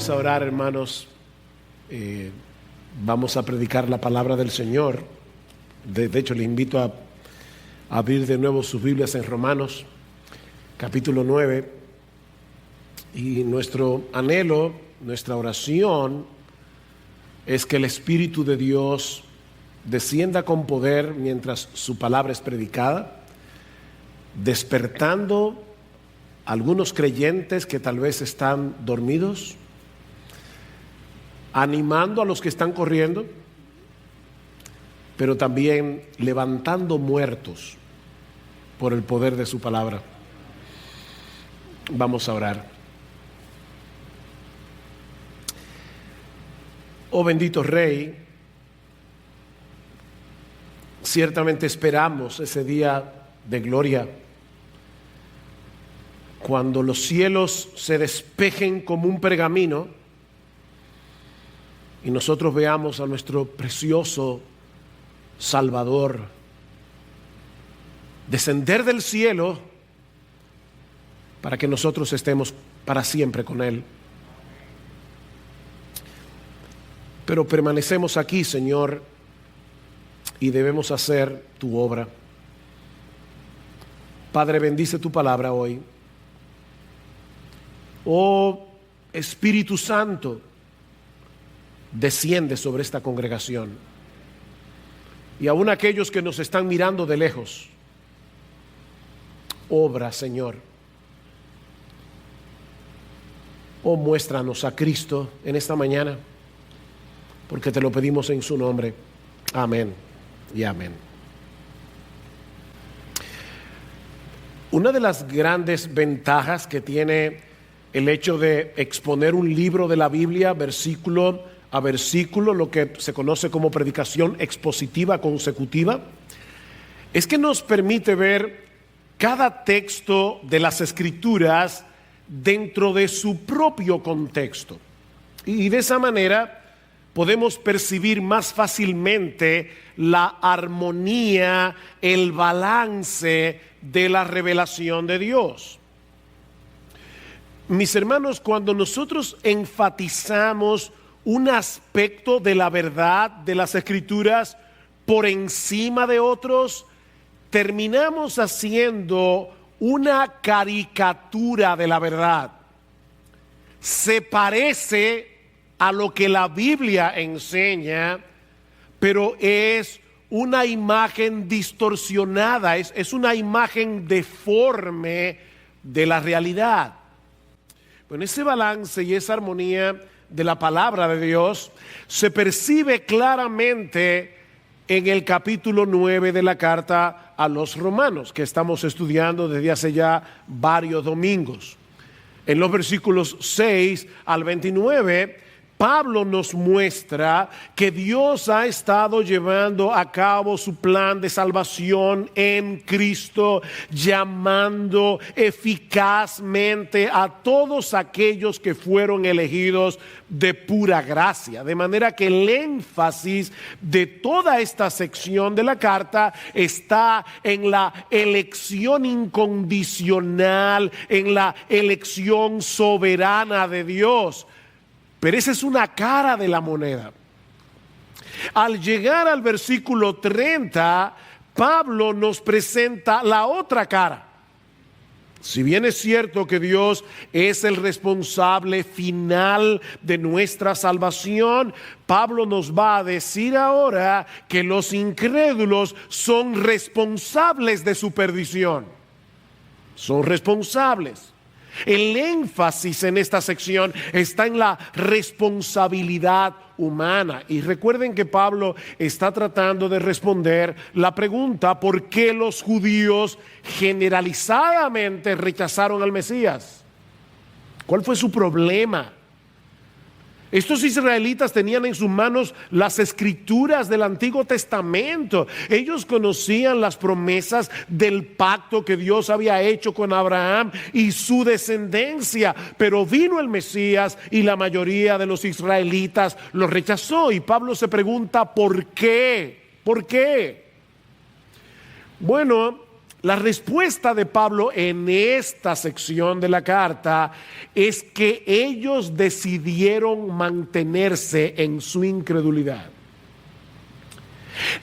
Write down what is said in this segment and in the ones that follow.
Vamos a orar, hermanos. Vamos a predicar la palabra del Señor. De hecho, les invito a abrir de nuevo sus Biblias en Romanos, capítulo 9. Y nuestro anhelo, nuestra oración, es que el Espíritu de Dios descienda con poder mientras su palabra es predicada, despertando algunos creyentes que tal vez están dormidos, animando a los que están corriendo, pero también levantando muertos por el poder de su palabra. Vamos a orar. Oh bendito Rey, ciertamente esperamos ese día de gloria, cuando los cielos se despejen como un pergamino y nosotros veamos a nuestro precioso Salvador descender del cielo para que nosotros estemos para siempre con Él. Pero permanecemos aquí, Señor, y debemos hacer tu obra. Padre, bendice tu palabra hoy. Oh Espíritu Santo, desciende sobre esta congregación y aún aquellos que nos están mirando de lejos. Obra, Señor. Oh, muéstranos a Cristo en esta mañana, porque te lo pedimos en su nombre. Amén y amén. Una de las grandes ventajas que tiene el hecho de exponer un libro de la Biblia versículo a versículo, lo que se conoce como predicación expositiva consecutiva, es que nos permite ver cada texto de las Escrituras dentro de su propio contexto. Y de esa manera podemos percibir más fácilmente la armonía, el balance de la revelación de Dios. Mis hermanos, cuando nosotros enfatizamos un aspecto de la verdad de las Escrituras por encima de otros, terminamos haciendo una caricatura de la verdad. Se parece a lo que la Biblia enseña, pero es una imagen distorsionada, es una imagen deforme de la realidad. Bueno, ese balance y esa armonía de la palabra de Dios se percibe claramente en el capítulo 9 de la carta a los Romanos, que estamos estudiando desde hace ya varios domingos. En los versículos 6 al 29, Pablo nos muestra que Dios ha estado llevando a cabo su plan de salvación en Cristo, llamando eficazmente a todos aquellos que fueron elegidos de pura gracia. De manera que el énfasis de toda esta sección de la carta está en la elección incondicional, en la elección soberana de Dios. Pero esa es una cara de la moneda. Al llegar al versículo 30, Pablo nos presenta la otra cara. Si bien es cierto que Dios es el responsable final de nuestra salvación, Pablo nos va a decir ahora que los incrédulos son responsables de su perdición. Son responsables. El énfasis en esta sección está en la responsabilidad humana. Y recuerden que Pablo está tratando de responder la pregunta: ¿por qué los judíos generalizadamente rechazaron al Mesías? ¿Cuál fue su problema? Estos israelitas tenían en sus manos las escrituras del Antiguo Testamento. Ellos conocían las promesas del pacto que Dios había hecho con Abraham y su descendencia. Pero vino el Mesías y la mayoría de los israelitas lo rechazó. Y Pablo se pregunta, ¿por qué? ¿Por qué? Bueno, La respuesta de Pablo en esta sección de la carta es que ellos decidieron mantenerse en su incredulidad.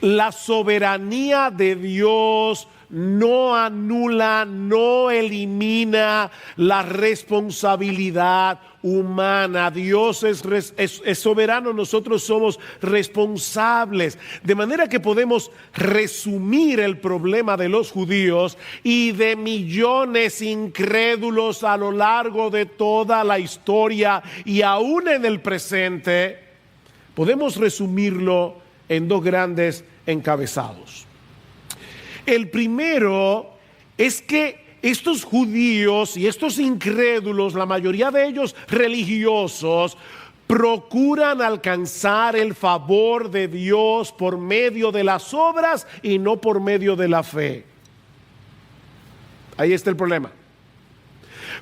La soberanía de Dios no anula, no elimina la responsabilidad humana. Dios es soberano, nosotros somos responsables. De manera que podemos resumir el problema de los judíos y de millones incrédulos a lo largo de toda la historia y aún en el presente. Podemos resumirlo en dos grandes encabezados. El primero es que estos judíos y estos incrédulos, la mayoría de ellos religiosos, procuran alcanzar el favor de Dios por medio de las obras y no por medio de la fe. Ahí está el problema.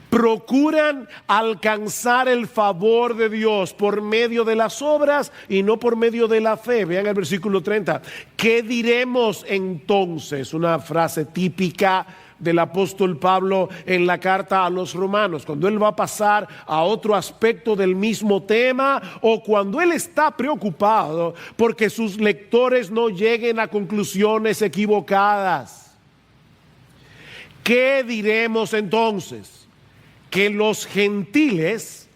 Procuran alcanzar el favor de Dios por medio de las obras y no por medio de la fe. Vean el versículo 30. ¿Qué diremos entonces? Una frase típica del apóstol Pablo en la carta a los romanos, cuando él va a pasar a otro aspecto del mismo tema o cuando él está preocupado porque sus lectores no lleguen a conclusiones equivocadas. ¿Qué diremos entonces? Que los gentiles,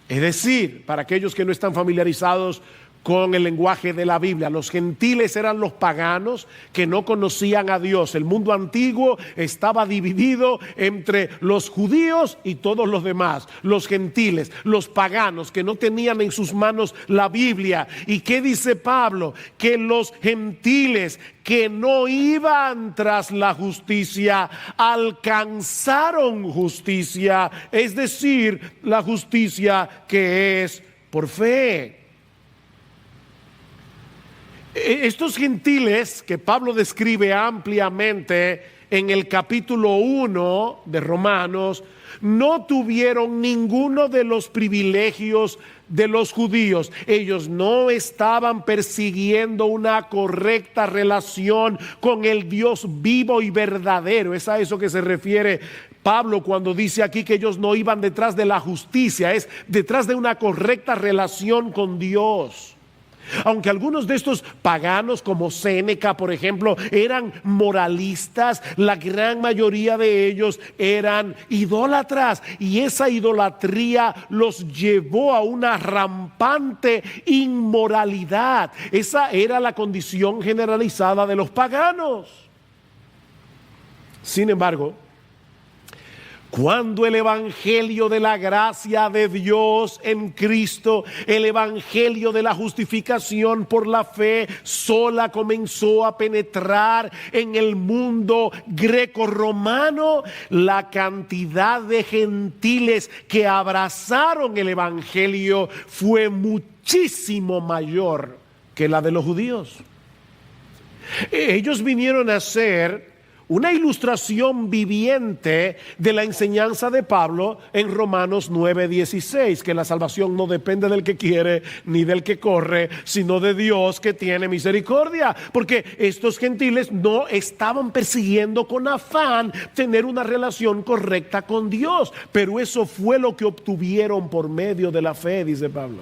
es decir, para aquellos que no están familiarizados con el lenguaje de la Biblia, los gentiles eran los paganos que no conocían a Dios. El mundo antiguo estaba dividido entre los judíos y todos los demás, los gentiles, los paganos que no tenían en sus manos la Biblia. ¿Y qué dice Pablo? Que los gentiles que no iban tras la justicia alcanzaron justicia, es decir, la justicia que es por fe. Estos gentiles que Pablo describe ampliamente en el capítulo 1 de Romanos no tuvieron ninguno de los privilegios de los judíos. Ellos no estaban persiguiendo una correcta relación con el Dios vivo y verdadero. Es a eso que se refiere Pablo cuando dice aquí que ellos no iban detrás de la justicia, es detrás de una correcta relación con Dios. Aunque algunos de estos paganos como Séneca, por ejemplo, eran moralistas, la gran mayoría de ellos eran idólatras y esa idolatría los llevó a una rampante inmoralidad. Esa era la condición generalizada de los paganos. Sin embargo, cuando el evangelio de la gracia de Dios en Cristo, el evangelio de la justificación por la fe sola comenzó a penetrar en el mundo greco-romano, la cantidad de gentiles que abrazaron el evangelio fue muchísimo mayor que la de los judíos. Ellos vinieron a ser una ilustración viviente de la enseñanza de Pablo en Romanos 9:16, que la salvación no depende del que quiere ni del que corre, sino de Dios que tiene misericordia. Porque estos gentiles no estaban persiguiendo con afán tener una relación correcta con Dios, pero eso fue lo que obtuvieron por medio de la fe, dice Pablo.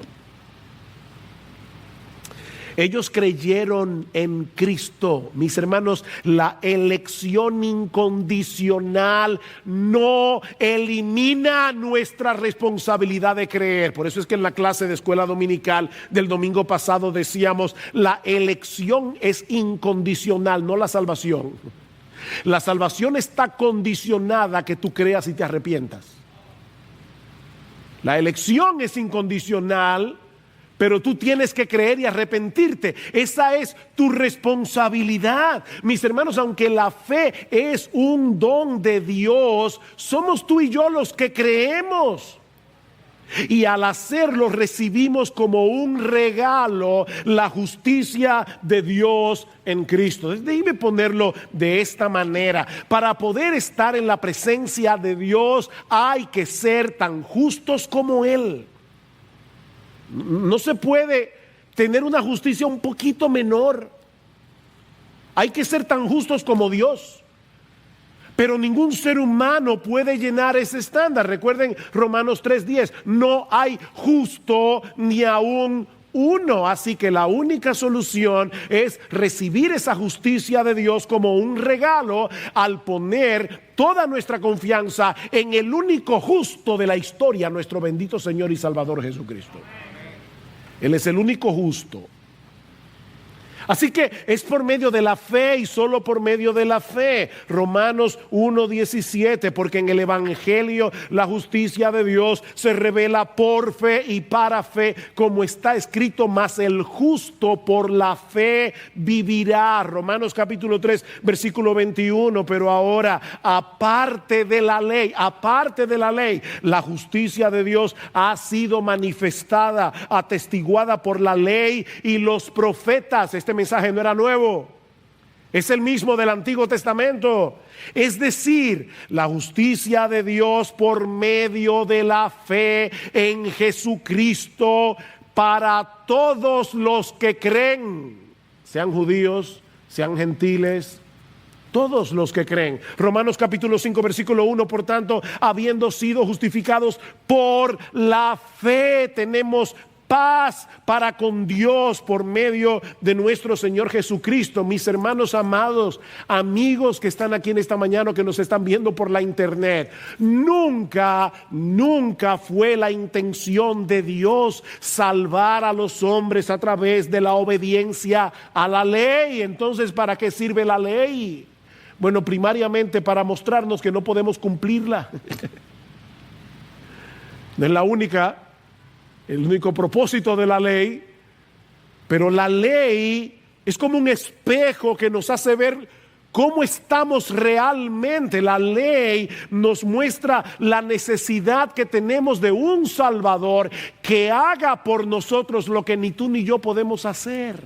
Ellos creyeron en Cristo. Mis hermanos, la elección incondicional no elimina nuestra responsabilidad de creer. Por eso es que en la clase de escuela dominical del domingo pasado decíamos, la elección es incondicional, no la salvación. La salvación está condicionada a que tú creas y te arrepientas. La elección es incondicional, pero tú tienes que creer y arrepentirte. Esa es tu responsabilidad. Mis hermanos, aunque la fe es un don de Dios, somos tú y yo los que creemos. Y al hacerlo recibimos como un regalo la justicia de Dios en Cristo. Déjeme ponerlo de esta manera. Para poder estar en la presencia de Dios hay que ser tan justos como Él. No se puede tener una justicia un poquito menor. Hay que ser tan justos como Dios. Pero ningún ser humano puede llenar ese estándar. Recuerden Romanos 3:10, no hay justo ni aún uno. Así que la única solución es recibir esa justicia de Dios como un regalo al poner toda nuestra confianza en el único justo de la historia, nuestro bendito Señor y Salvador Jesucristo. Él es el único justo. Así que es por medio de la fe y solo por medio de la fe. Romanos 1:17, porque en el Evangelio la justicia de Dios se revela por fe y para fe, como está escrito, mas el justo por la fe vivirá. Romanos capítulo 3, versículo 21, pero ahora, aparte de la ley, la justicia de Dios ha sido manifestada, atestiguada por la ley y los profetas. Este mensaje no era nuevo, es el mismo del Antiguo Testamento. Es decir, la justicia de Dios por medio de la fe en Jesucristo para todos los que creen, sean judíos, sean gentiles, todos los que creen. Romanos capítulo 5 versículo 1, por tanto, habiendo sido justificados por la fe, tenemos paz para con Dios por medio de nuestro Señor Jesucristo. Mis hermanos amados, amigos que están aquí en esta mañana, que nos están viendo por la internet, nunca fue la intención de Dios salvar a los hombres a través de la obediencia a la ley. Entonces, ¿para qué sirve la ley? Bueno, primariamente para mostrarnos que no podemos cumplirla. No es el único propósito de la ley, pero la ley es como un espejo que nos hace ver cómo estamos realmente. La ley nos muestra la necesidad que tenemos de un Salvador que haga por nosotros lo que ni tú ni yo podemos hacer.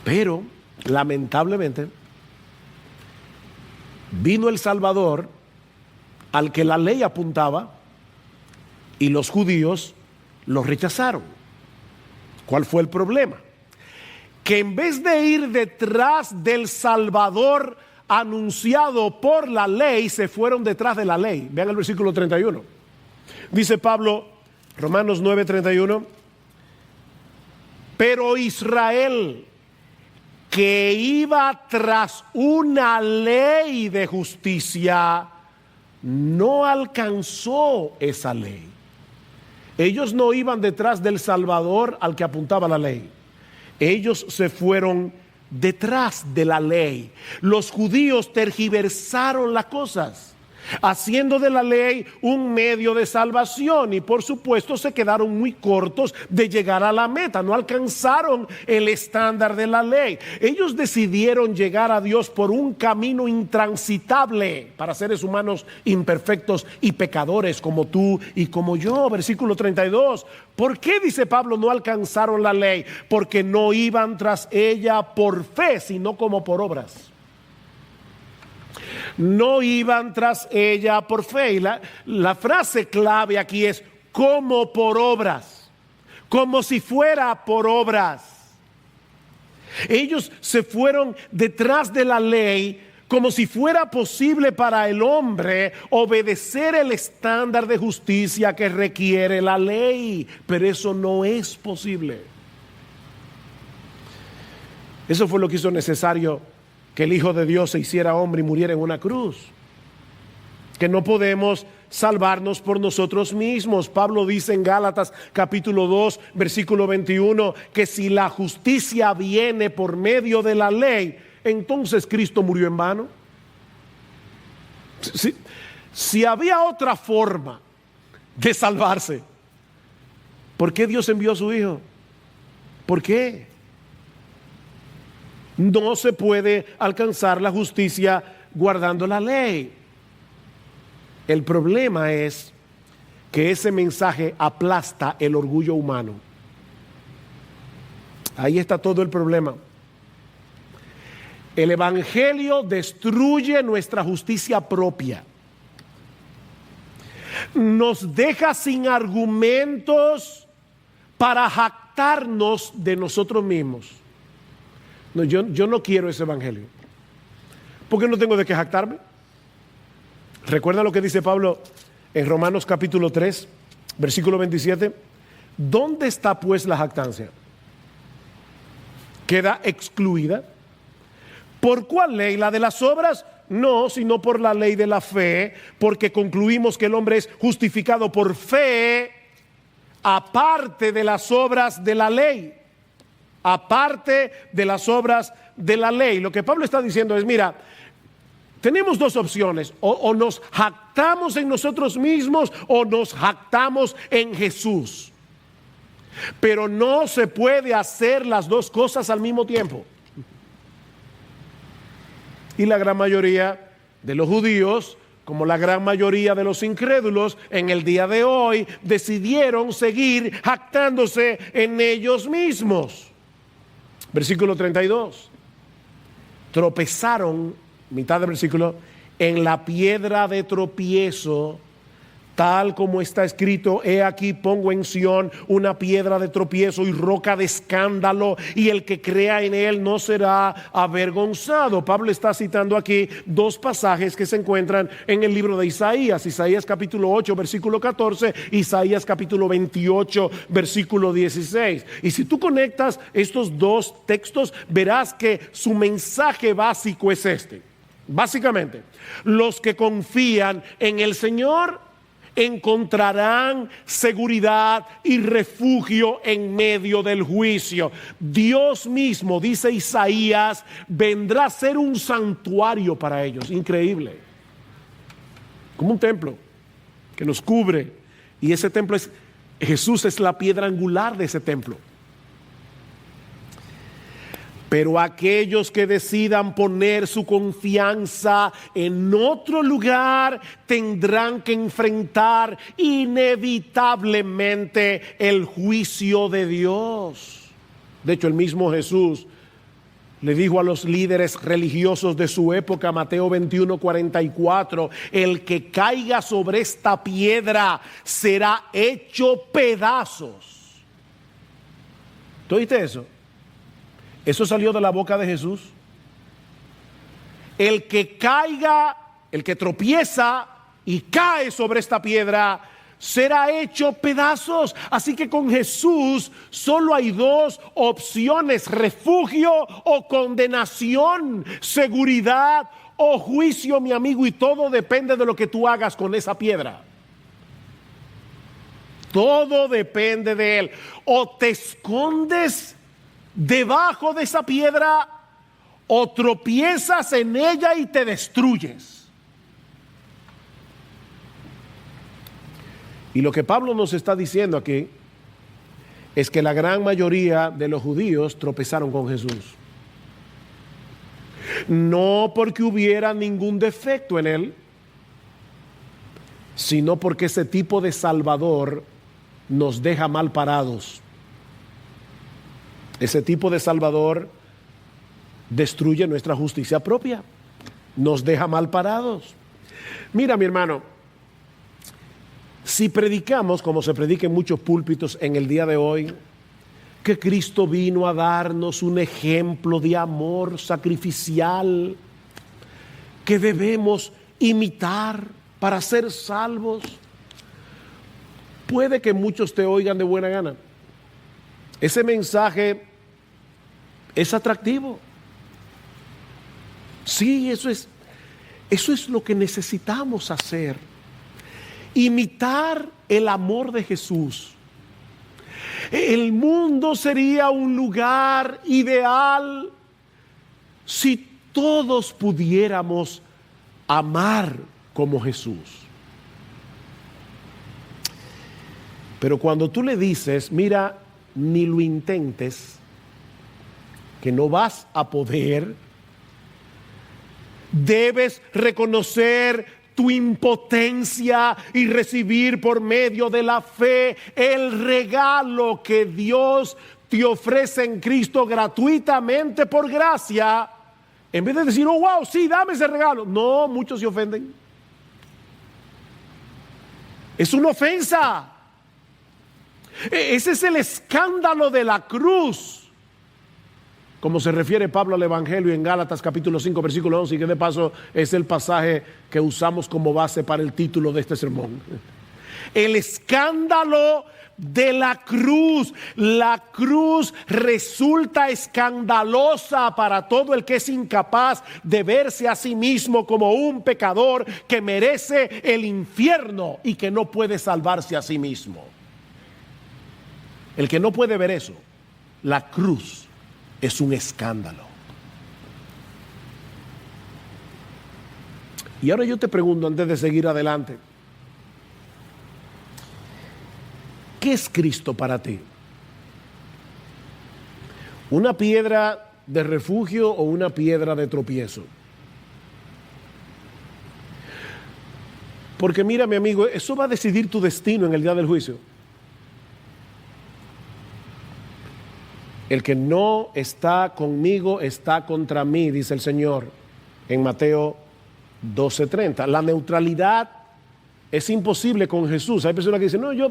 Pero, lamentablemente, vino el Salvador al que la ley apuntaba, y los judíos lo rechazaron. ¿Cuál fue el problema? Que en vez de ir detrás del Salvador anunciado por la ley, se fueron detrás de la ley. Vean el versículo 31. Dice Pablo, Romanos 9:31, pero Israel, que iba tras una ley de justicia, no alcanzó esa ley. Ellos no iban detrás del Salvador al que apuntaba la ley. Ellos se fueron detrás de la ley. Los judíos tergiversaron las cosas, haciendo de la ley un medio de salvación, y por supuesto se quedaron muy cortos de llegar a la meta. No alcanzaron el estándar de la ley. Ellos decidieron llegar a Dios por un camino intransitable para seres humanos imperfectos y pecadores como tú y como yo. Versículo 32. ¿Por qué, dice Pablo, no alcanzaron la ley? Porque no iban tras ella por fe, sino como por obras. No iban tras ella por fe. Y la frase clave aquí es como por obras, como si fuera por obras. Ellos se fueron detrás de la ley como si fuera posible para el hombre obedecer el estándar de justicia que requiere la ley, pero eso no es posible. Eso fue lo que hizo necesario que el Hijo de Dios se hiciera hombre y muriera en una cruz. Que no podemos salvarnos por nosotros mismos. Pablo dice en Gálatas capítulo 2 versículo 21 que si la justicia viene por medio de la ley, entonces Cristo murió en vano. Si había otra forma de salvarse, ¿por qué Dios envió a su Hijo? ¿Por qué? No se puede alcanzar la justicia guardando la ley. El problema es que ese mensaje aplasta el orgullo humano. Ahí está todo el problema. El Evangelio destruye nuestra justicia propia. Nos deja sin argumentos para jactarnos de nosotros mismos. No, yo no quiero ese evangelio. ¿Por qué no tengo de qué jactarme? ¿Recuerda lo que dice Pablo en Romanos capítulo 3, versículo 27? ¿Dónde está pues la jactancia? ¿Queda excluida? ¿Por cuál ley? ¿La de las obras? No, sino por la ley de la fe, porque concluimos que el hombre es justificado por fe, aparte de las obras de la ley. Aparte de las obras de la ley. Lo que Pablo está diciendo es, mira, tenemos dos opciones, o nos jactamos en nosotros mismos o nos jactamos en Jesús. Pero no se puede hacer las dos cosas al mismo tiempo. Y la gran mayoría de los judíos, como la gran mayoría de los incrédulos en el día de hoy, decidieron seguir jactándose en ellos mismos. Versículo 32. Tropezaron, mitad del versículo, en la piedra de tropiezo, tal como está escrito: he aquí pongo en Sión una piedra de tropiezo y roca de escándalo, y el que crea en él no será avergonzado. Pablo está citando aquí dos pasajes que se encuentran en el libro de Isaías. Isaías capítulo 8 versículo 14, Isaías capítulo 28 versículo 16. Y si tú conectas estos dos textos, verás que su mensaje básico es este. Básicamente, los que confían en el Señor encontrarán seguridad y refugio en medio del juicio. Dios mismo, dice Isaías, vendrá a ser un santuario para ellos. Increíble. Como un templo que nos cubre. Y ese templo es, Jesús es la piedra angular de ese templo. Pero aquellos que decidan poner su confianza en otro lugar tendrán que enfrentar inevitablemente el juicio de Dios. De hecho, el mismo Jesús le dijo a los líderes religiosos de su época, Mateo 21:44, el que caiga sobre esta piedra será hecho pedazos. ¿Tú oíste eso? Eso salió de la boca de Jesús. El que caiga, el que tropieza y cae sobre esta piedra, será hecho pedazos. Así que con Jesús solo hay dos opciones: refugio o condenación, seguridad o juicio, mi amigo, y todo depende de lo que tú hagas con esa piedra. Todo depende de Él. O te escondes debajo de esa piedra, o tropiezas en ella y te destruyes. Y lo que Pablo nos está diciendo aquí es que la gran mayoría de los judíos tropezaron con Jesús. No porque hubiera ningún defecto en él, sino porque ese tipo de Salvador nos deja mal parados. Ese tipo de Salvador destruye nuestra justicia propia, nos deja mal parados. Mira, mi hermano, si predicamos, como se predica en muchos púlpitos en el día de hoy, que Cristo vino a darnos un ejemplo de amor sacrificial que debemos imitar para ser salvos, puede que muchos te oigan de buena gana. Ese mensaje es atractivo. Sí, eso es lo que necesitamos hacer. Imitar el amor de Jesús. El mundo sería un lugar ideal si todos pudiéramos amar como Jesús. Pero cuando tú le dices, mira, ni lo intentes, que no vas a poder, debes reconocer tu impotencia y recibir por medio de la fe el regalo que Dios te ofrece en Cristo gratuitamente por gracia. En vez de decir, oh wow, sí, dame ese regalo. No, muchos se ofenden. Es una ofensa. Ese es el escándalo de la cruz. como se refiere Pablo al Evangelio en Gálatas capítulo 5, versículo 11, y que de paso es el pasaje que usamos como base para el título de este sermón. El escándalo de la cruz. La cruz resulta escandalosa para todo el que es incapaz de verse a sí mismo como un pecador que merece el infierno y que no puede salvarse a sí mismo. El que no puede ver eso, la cruz es un escándalo. Y ahora yo te pregunto, antes de seguir adelante, ¿qué es Cristo para ti? ¿Una piedra de refugio o una piedra de tropiezo? Porque mira, mi amigo, eso va a decidir tu destino en el día del juicio. El que no está conmigo está contra mí, dice el Señor en Mateo 12:30. La neutralidad es imposible con Jesús. Hay personas que dicen, no, yo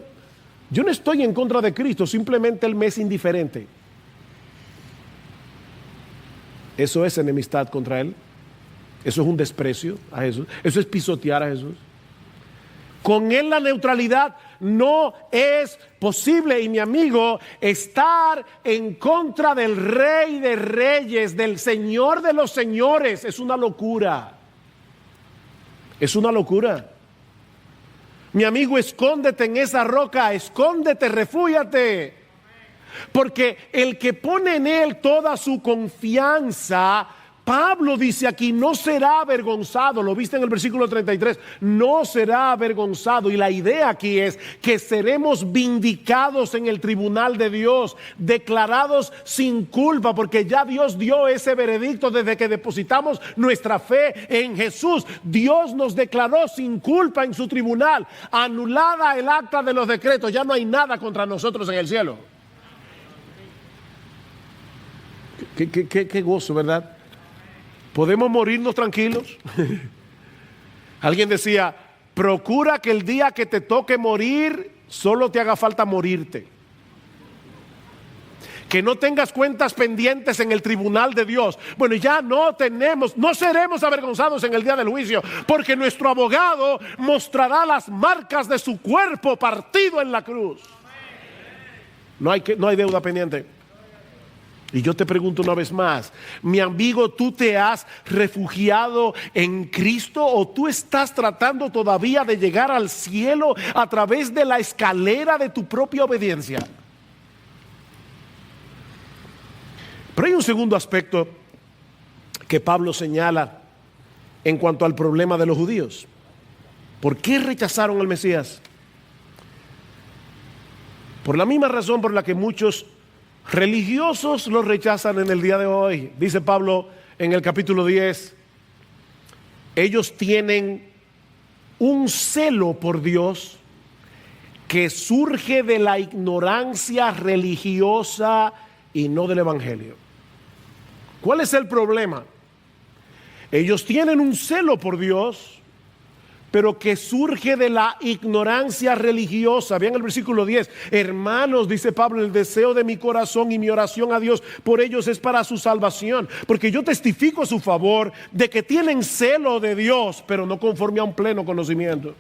no estoy en contra de Cristo, simplemente Él me es indiferente. Eso es enemistad contra Él. Eso es un desprecio a Jesús. Eso es pisotear a Jesús. Con Él la neutralidad no es posible. Y mi amigo, estar en contra del Rey de Reyes, del Señor de los Señores, es una locura. Es una locura. Mi amigo, escóndete en esa roca, escóndete, refúgiate. Porque el que pone en Él toda su confianza, Pablo dice aquí, no será avergonzado. Lo viste en el versículo 33, no será avergonzado. Y la idea aquí es que seremos vindicados en el tribunal de Dios, declarados sin culpa, porque ya Dios dio ese veredicto desde que depositamos nuestra fe en Jesús. Dios nos declaró sin culpa en su tribunal, anulada el acta de los decretos. Ya no hay nada contra nosotros en el cielo. Qué gozo, ¿verdad? ¿Podemos morirnos tranquilos? Alguien decía, procura que el día que te toque morir, solo te haga falta morirte. Que no tengas cuentas pendientes en el tribunal de Dios. Bueno, ya no seremos avergonzados en el día del juicio, porque nuestro abogado mostrará las marcas de su cuerpo partido en la cruz. No hay deuda pendiente. Y yo te pregunto una vez más, mi amigo, ¿tú te has refugiado en Cristo o tú estás tratando todavía de llegar al cielo a través de la escalera de tu propia obediencia? Pero hay un segundo aspecto que Pablo señala en cuanto al problema de los judíos. ¿Por qué rechazaron al Mesías? Por la misma razón por la que muchos religiosos lo rechazan en el día de hoy. Dice Pablo en el capítulo 10, ellos tienen un celo por Dios que surge de la ignorancia religiosa y no del evangelio. ¿Cuál es el problema? Ellos tienen un celo por Dios, pero que surge de la ignorancia religiosa. Vean el versículo 10. Hermanos, dice Pablo, el deseo de mi corazón y mi oración a Dios por ellos es para su salvación, porque yo testifico a su favor de que tienen celo de Dios, pero no conforme a un pleno conocimiento.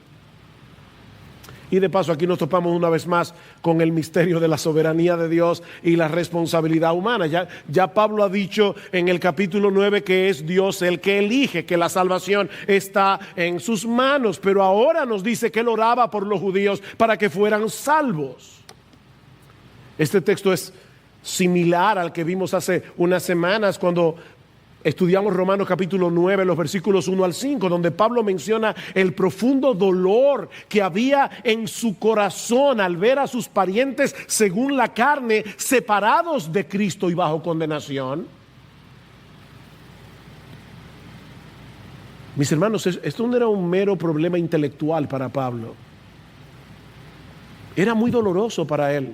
Y de paso aquí nos topamos una vez más con el misterio de la soberanía de Dios y la responsabilidad humana. Ya Pablo ha dicho en el capítulo 9 que es Dios el que elige, que la salvación está en sus manos. Pero ahora nos dice que él oraba por los judíos para que fueran salvos. Este texto es similar al que vimos hace unas semanas cuando estudiamos Romanos capítulo 9, los versículos 1 al 5, donde Pablo menciona el profundo dolor que había en su corazón al ver a sus parientes según la carne separados de Cristo y bajo condenación. Mis hermanos, esto no era un mero problema intelectual para Pablo. Era muy doloroso para él.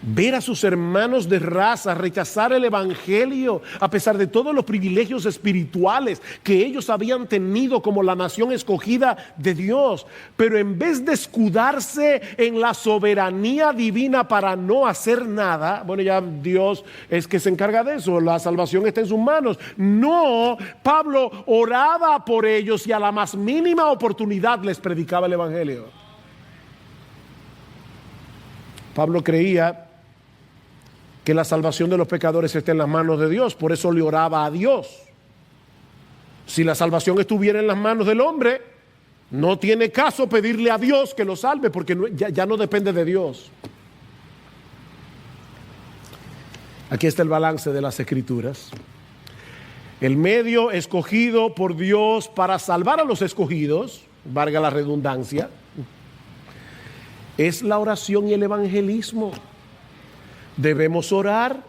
ver a sus hermanos de raza rechazar el evangelio a pesar de todos los privilegios espirituales que ellos habían tenido como la nación escogida de Dios, pero en vez de escudarse en la soberanía divina para no hacer nada, bueno, ya Dios es que se encarga de eso, la salvación está en sus manos. No, Pablo oraba por ellos y a la más mínima oportunidad les predicaba el evangelio. Pablo creía que la salvación de los pecadores está en las manos de Dios, por eso le oraba a Dios. Si la salvación estuviera en las manos del hombre, no tiene caso pedirle a Dios que lo salve, porque ya no depende de Dios. Aquí está el balance de las Escrituras. El medio escogido por Dios para salvar a los escogidos, valga la redundancia, es la oración y el evangelismo. Debemos orar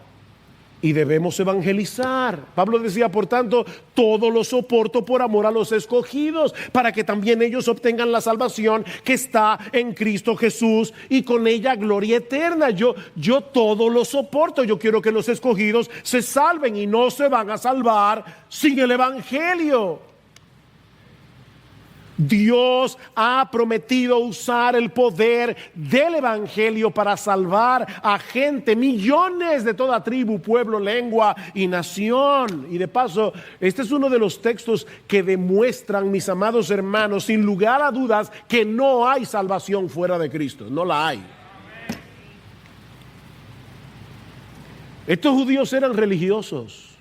y debemos evangelizar. Pablo decía, por tanto, todo lo soporto por amor a los escogidos, para que también ellos obtengan la salvación que está en Cristo Jesús y con ella gloria eterna. Yo todo lo soporto. Yo quiero que los escogidos se salven y no se van a salvar sin el evangelio. Dios ha prometido usar el poder del evangelio para salvar a gente, millones de toda tribu, pueblo, lengua y nación. Y de paso, este es uno de los textos que demuestran, mis amados hermanos, sin lugar a dudas, que no hay salvación fuera de Cristo. No la hay. Estos judíos eran religiosos.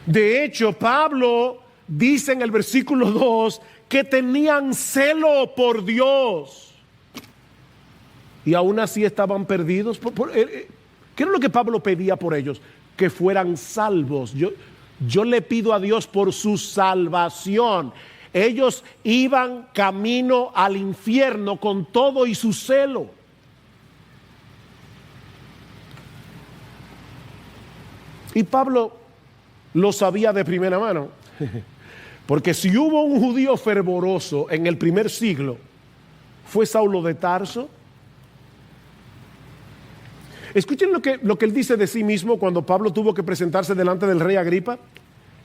De hecho, Pablo dice en el versículo 2 que tenían celo por Dios y aún así estaban perdidos. ¿Qué era lo que Pablo pedía por ellos? Que fueran salvos. Yo le pido a Dios por su salvación. Ellos iban camino al infierno con todo y su celo. Y Pablo lo sabía de primera mano. Porque si hubo un judío fervoroso en el primer siglo, fue Saulo de Tarso. Escuchen lo que él dice de sí mismo cuando Pablo tuvo que presentarse delante del rey Agripa.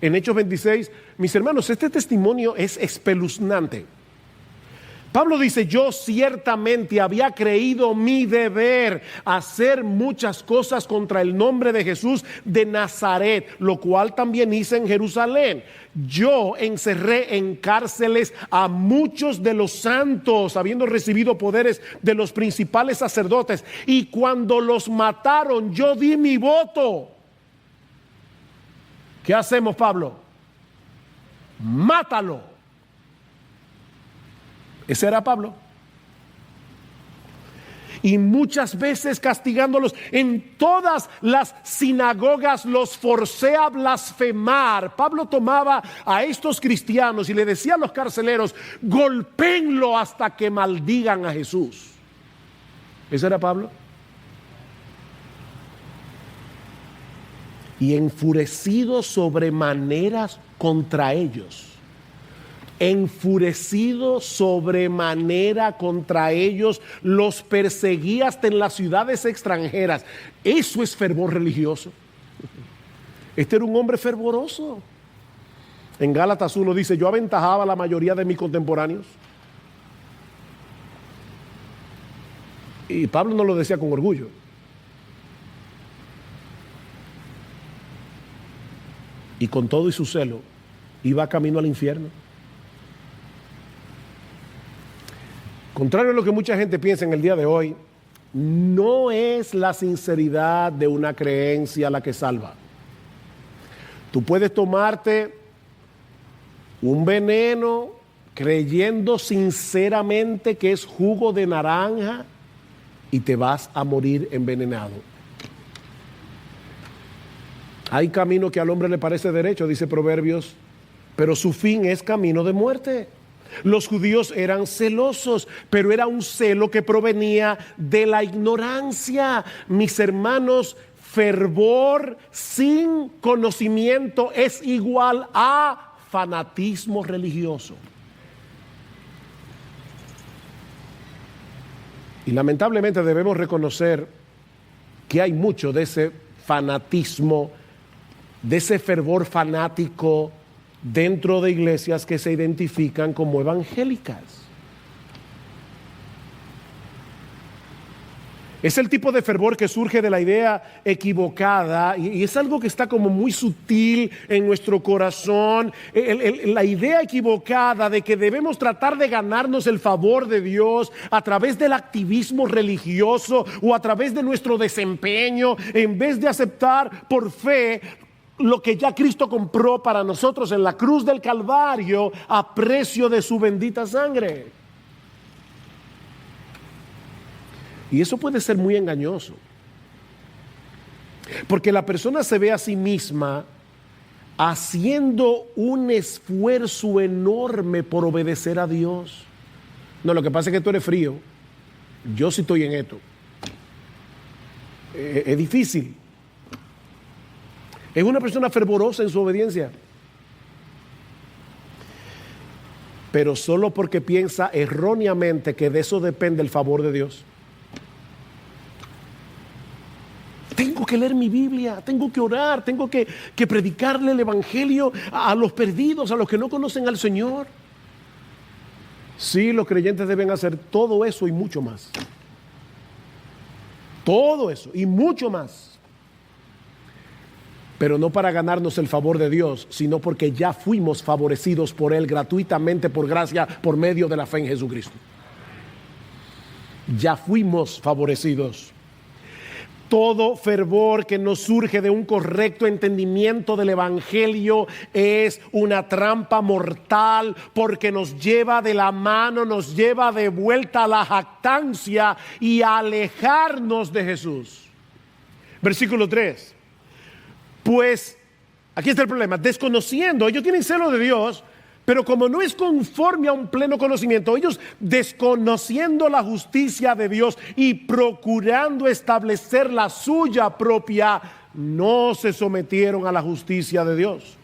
En Hechos 26, mis hermanos, este testimonio es espeluznante. Pablo dice, yo ciertamente había creído mi deber hacer muchas cosas contra el nombre de Jesús de Nazaret, lo cual también hice en Jerusalén. Yo encerré en cárceles a muchos de los santos, habiendo recibido poderes de los principales sacerdotes, y cuando los mataron, yo di mi voto. ¿Qué hacemos, Pablo? Mátalo. Ese era Pablo. Y muchas veces castigándolos en todas las sinagogas los forcé a blasfemar. Pablo tomaba a estos cristianos y le decía a los carceleros, golpéenlo hasta que maldigan a Jesús. Ese era Pablo. Y enfurecido sobremaneras contra ellos. Enfurecido sobremanera contra ellos, los perseguía hasta en las ciudades extranjeras. Eso es fervor religioso. Este era un hombre fervoroso. En Gálatas 1 dice, yo aventajaba a la mayoría de mis contemporáneos. Y Pablo no lo decía con orgullo. Y con todo y su celo, iba camino al infierno. Contrario a lo que mucha gente piensa en el día de hoy, no es la sinceridad de una creencia la que salva. Tú puedes tomarte un veneno creyendo sinceramente que es jugo de naranja y te vas a morir envenenado. Hay camino que al hombre le parece derecho, dice Proverbios, pero su fin es camino de muerte. Los judíos eran celosos, pero era un celo que provenía de la ignorancia. Mis hermanos, fervor sin conocimiento es igual a fanatismo religioso. Y lamentablemente debemos reconocer que hay mucho de ese fanatismo, de ese fervor fanático dentro de iglesias que se identifican como evangélicas. Es el tipo de fervor que surge de la idea equivocada y es algo que está como muy sutil en nuestro corazón. La idea equivocada de que debemos tratar de ganarnos el favor de Dios a través del activismo religioso o a través de nuestro desempeño, en vez de aceptar por fe lo que ya Cristo compró para nosotros en la cruz del Calvario a precio de su bendita sangre. Y eso puede ser muy engañoso, porque la persona se ve a sí misma haciendo un esfuerzo enorme por obedecer a Dios. No, lo que pasa es que tú eres frío, yo sí estoy en esto. Es difícil. Es una persona fervorosa en su obediencia, pero solo porque piensa erróneamente que de eso depende el favor de Dios. Tengo que leer mi Biblia, tengo que orar, tengo que predicarle el evangelio a los perdidos, a los que no conocen al Señor. Sí, los creyentes deben hacer todo eso y mucho más. Todo eso y mucho más. Pero no para ganarnos el favor de Dios, sino porque ya fuimos favorecidos por Él gratuitamente, por gracia, por medio de la fe en Jesucristo. Ya fuimos favorecidos. Todo fervor que nos surge de un correcto entendimiento del evangelio es una trampa mortal, porque nos lleva de la mano, nos lleva de vuelta a la jactancia y a alejarnos de Jesús. Versículo 3. Pues, aquí está el problema, desconociendo, ellos tienen celo de Dios, pero como no es conforme a un pleno conocimiento, ellos desconociendo la justicia de Dios y procurando establecer la suya propia, no se sometieron a la justicia de Dios.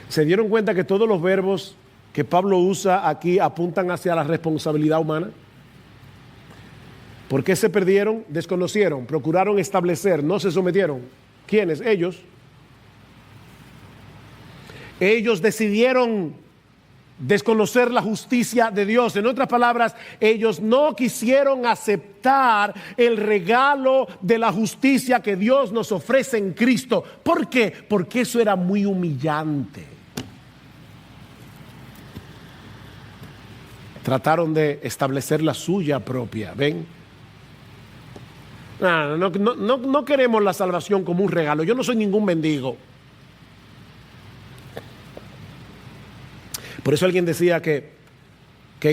¿Se dieron cuenta que todos los verbos que Pablo usa aquí apuntan hacia la responsabilidad humana? ¿Por qué se perdieron? Desconocieron, procuraron establecer, no se sometieron. ¿Quiénes? Ellos. Ellos decidieron desconocer la justicia de Dios. En otras palabras, ellos no quisieron aceptar el regalo de la justicia que Dios nos ofrece en Cristo. ¿Por qué? Porque eso era muy humillante. Trataron de establecer la suya propia, ¿ven? No queremos la salvación como un regalo. Yo no soy ningún mendigo. Por eso alguien decía que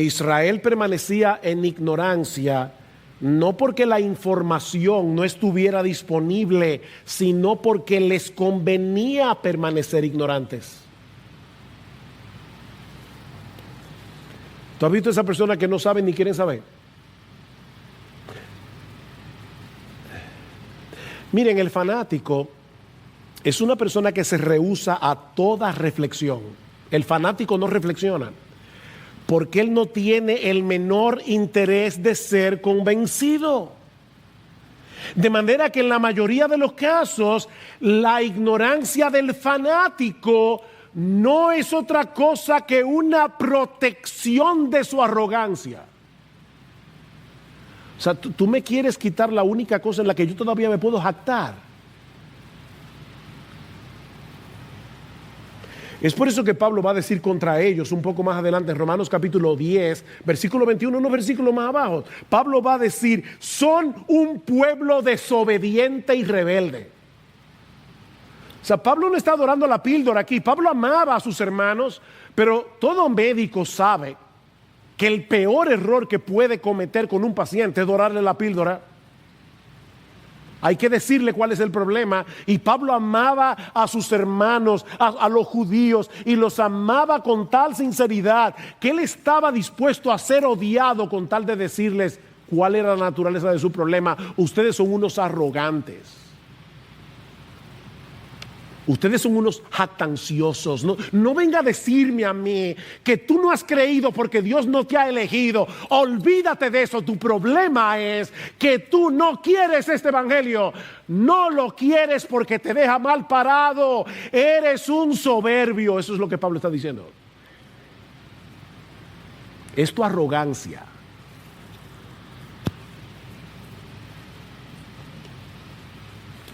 Israel permanecía en ignorancia, no porque la información no estuviera disponible, sino porque les convenía permanecer ignorantes. ¿Tú has visto a esa persona que no saben ni quieren saber? Miren, el fanático es una persona que se rehúsa a toda reflexión. El fanático no reflexiona porque él no tiene el menor interés de ser convencido. De manera que en la mayoría de los casos, la ignorancia del fanático no es otra cosa que una protección de su arrogancia. O sea, tú me quieres quitar la única cosa en la que yo todavía me puedo jactar. Es por eso que Pablo va a decir contra ellos un poco más adelante en Romanos capítulo 10, versículo 21, unos versículos más abajo. Pablo va a decir, son un pueblo desobediente y rebelde. O sea, Pablo no está adorando la píldora aquí. Pablo amaba a sus hermanos, pero todo médico sabe que el peor error que puede cometer con un paciente es dorarle la píldora. Hay que decirle cuál es el problema. Y Pablo amaba a sus hermanos, a los judíos, y los amaba con tal sinceridad que él estaba dispuesto a ser odiado con tal de decirles cuál era la naturaleza de su problema. Ustedes son unos arrogantes. Ustedes son unos jactanciosos. No venga a decirme a mí que tú no has creído porque Dios no te ha elegido. Olvídate de eso. Tu problema es que tú no quieres este evangelio. No lo quieres porque te deja mal parado. Eres un soberbio. Eso es lo que Pablo está diciendo. Es tu arrogancia.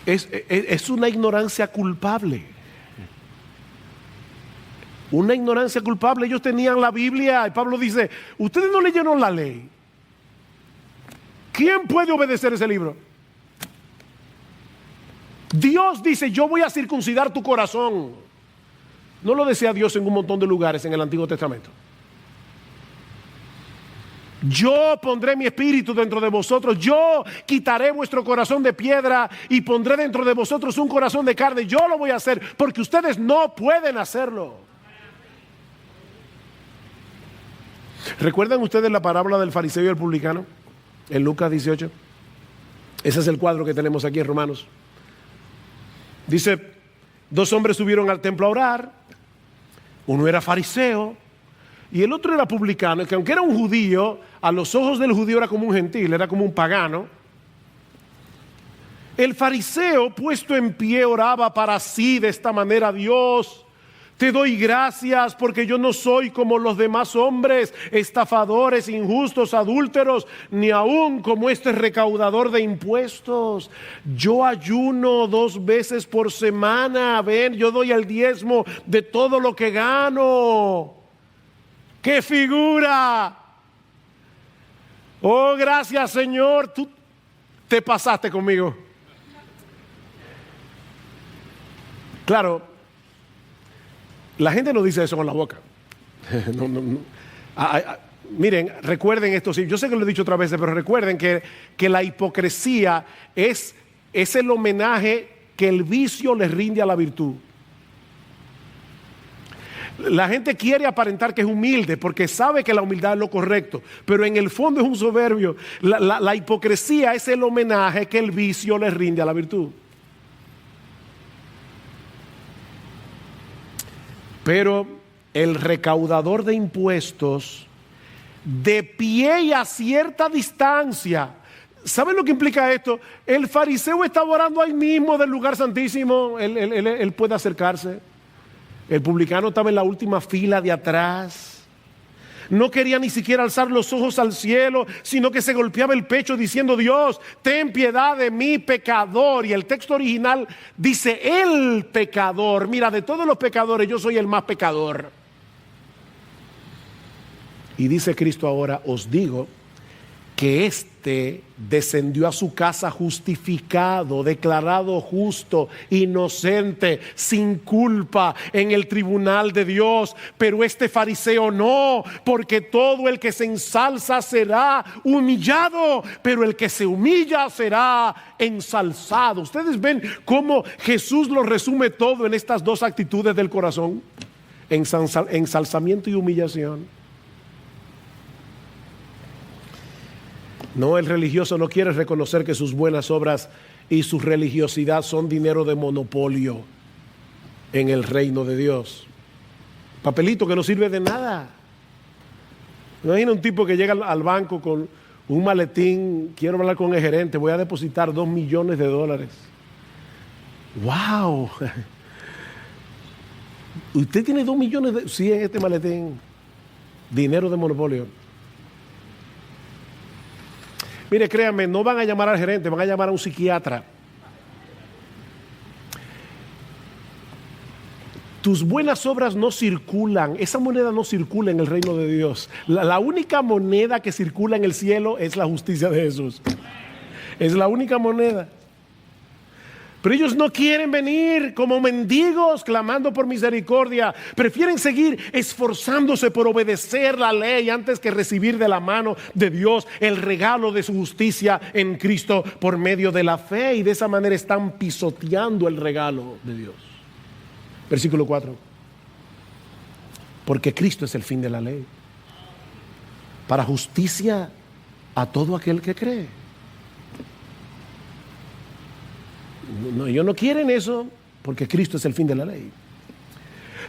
Es una ignorancia culpable. Una ignorancia culpable. Ellos tenían la Biblia y Pablo dice, ustedes no leyeron la ley. ¿Quién puede obedecer ese libro? Dios dice, yo voy a circuncidar tu corazón. No lo decía Dios en un montón de lugares en el Antiguo Testamento. Yo pondré mi espíritu dentro de vosotros. Yo quitaré vuestro corazón de piedra y pondré dentro de vosotros un corazón de carne. Yo lo voy a hacer porque ustedes no pueden hacerlo. ¿Recuerdan ustedes la parábola del fariseo y el publicano? En Lucas 18. Ese es el cuadro que tenemos aquí en Romanos. Dice, 2 hombres subieron al templo a orar. Uno era fariseo y el otro era publicano, que aunque era un judío, a los ojos del judío era como un gentil, era como un pagano. El fariseo, puesto en pie, oraba para sí de esta manera: Dios, te doy gracias porque yo no soy como los demás hombres, estafadores, injustos, adúlteros, ni aún como este recaudador de impuestos. Yo ayuno 2 veces por semana, ven, yo doy el diezmo de todo lo que gano. ¡Qué figura! Oh, gracias, Señor, tú te pasaste conmigo. Claro, la gente no dice eso con la boca. No. Miren, recuerden esto, sí, yo sé que lo he dicho otras veces, pero recuerden que la hipocresía es el homenaje que el vicio le rinde a la virtud. La gente quiere aparentar que es humilde porque sabe que la humildad es lo correcto, pero en el fondo es un soberbio. La hipocresía es el homenaje que el vicio le rinde a la virtud. Pero el recaudador de impuestos, de pie y a cierta distancia, ¿saben lo que implica esto? El fariseo estaba orando ahí mismo del lugar santísimo, él puede acercarse. El publicano estaba en la última fila de atrás. No quería ni siquiera alzar los ojos al cielo, sino que se golpeaba el pecho diciendo: Dios, ten piedad de mí, pecador. Y el texto original dice: el pecador. Mira, de todos los pecadores yo soy el más pecador. Y dice Cristo ahora: os digo que éste descendió a su casa justificado, declarado justo, inocente, sin culpa en el tribunal de Dios. Pero este fariseo no, porque todo el que se ensalza será humillado, pero el que se humilla será ensalzado. Ustedes ven cómo Jesús lo resume todo en estas 2 actitudes del corazón: ensalzamiento y humillación. No, el religioso no quiere reconocer que sus buenas obras y su religiosidad son dinero de monopolio en el reino de Dios. Papelito que no sirve de nada. Imagina un tipo que llega al banco con un maletín: quiero hablar con el gerente, voy a depositar $2 millones. ¡Wow! Usted tiene 2 millones sí, en este maletín. Dinero de monopolio. Mire, créanme, no van a llamar al gerente, van a llamar a un psiquiatra. Tus buenas obras no circulan, esa moneda no circula en el reino de Dios. La única moneda que circula en el cielo es la justicia de Jesús. Es la única moneda. Pero ellos no quieren venir como mendigos clamando por misericordia. Prefieren seguir esforzándose por obedecer la ley antes que recibir de la mano de Dios el regalo de su justicia en Cristo por medio de la fe. Y de esa manera están pisoteando el regalo de Dios. Versículo 4. Porque Cristo es el fin de la ley, para justicia a todo aquel que cree. No, ellos no quieren eso. porque Cristo es el fin de la ley.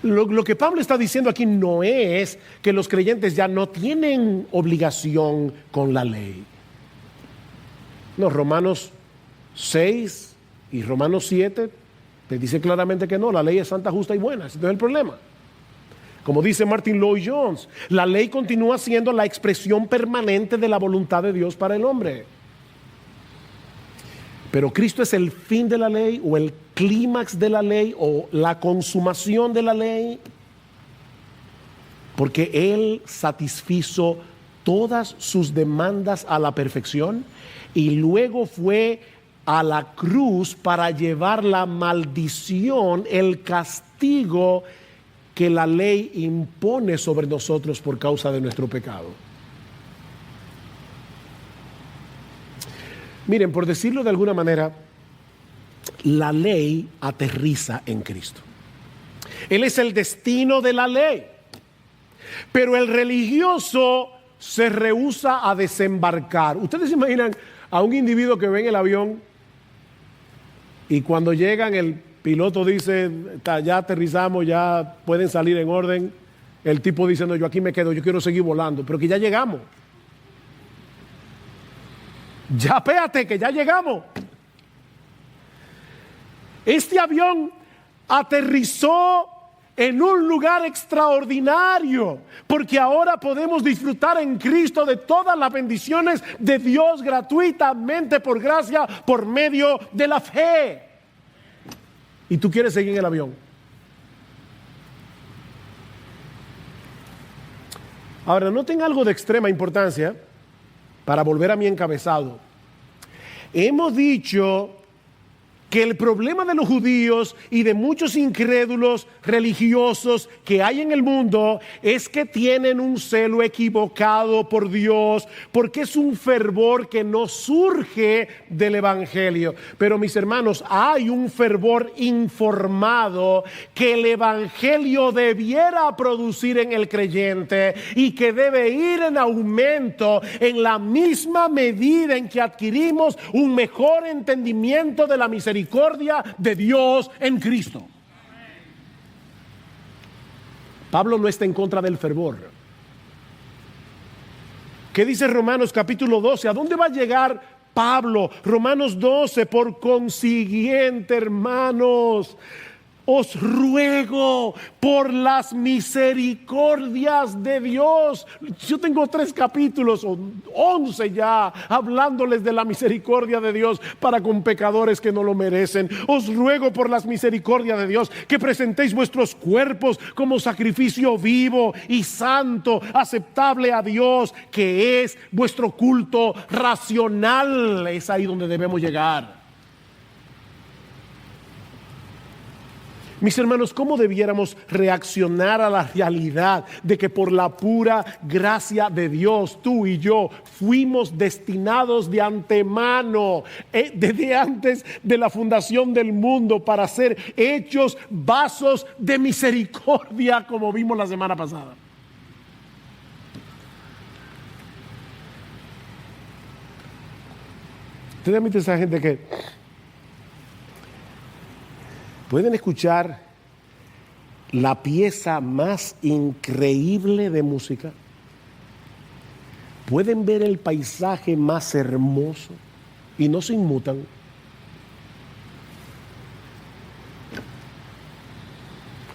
Lo que Pablo está diciendo aquí no es que los creyentes ya no tienen obligación con la ley. No, Romanos 6 y Romanos 7 te dice claramente que no, la ley es santa, justa y buena. Ese no es el problema. Como dice Martin Lloyd-Jones, la ley continúa siendo la expresión permanente de la voluntad de Dios para el hombre. Pero Cristo es el fin de la ley o el clímax de la ley o la consumación de la ley, porque Él satisfizo todas sus demandas a la perfección y luego fue a la cruz para llevar la maldición, el castigo que la ley impone sobre nosotros por causa de nuestro pecado. Miren, por decirlo de alguna manera, la ley aterriza en Cristo. Él es el destino de la ley. Pero el religioso se rehúsa a desembarcar. Ustedes se imaginan a un individuo que ve en el avión y cuando llegan el piloto dice, ya aterrizamos, ya pueden salir en orden. El tipo dice, no, yo aquí me quedo, yo quiero seguir volando, pero que ya llegamos. Ya espérate, que ya llegamos. Este avión aterrizó en un lugar extraordinario, porque ahora podemos disfrutar en Cristo de todas las bendiciones de Dios gratuitamente por gracia, por medio de la fe. Y tú quieres seguir en el avión. Ahora, noten algo de extrema importancia para volver a mi encabezado. Hemos dicho que el problema de los judíos y de muchos incrédulos religiosos que hay en el mundo es que tienen un celo equivocado por Dios, porque es un fervor que no surge del evangelio. Pero mis hermanos, hay un fervor informado que el evangelio debiera producir en el creyente y que debe ir en aumento en la misma medida en que adquirimos un mejor entendimiento de la misericordia de Dios en Cristo. Pablo no está en contra del fervor. ¿Qué dice Romanos capítulo 12? ¿A dónde va a llegar Pablo? Romanos 12, por consiguiente, hermanos, os ruego por las misericordias de Dios. Yo tengo 3 capítulos o 11 ya hablándoles de la misericordia de Dios para con pecadores que no lo merecen. Os ruego por las misericordias de Dios que presentéis vuestros cuerpos como sacrificio vivo y santo, aceptable a Dios, que es vuestro culto racional. Es ahí donde debemos llegar. Mis hermanos, ¿cómo debiéramos reaccionar a la realidad de que por la pura gracia de Dios, tú y yo fuimos destinados de antemano, desde antes de la fundación del mundo, para ser hechos vasos de misericordia, como vimos la semana pasada? Ustedes admiten esa gente que pueden escuchar la pieza más increíble de música, pueden ver el paisaje más hermoso y no se inmutan.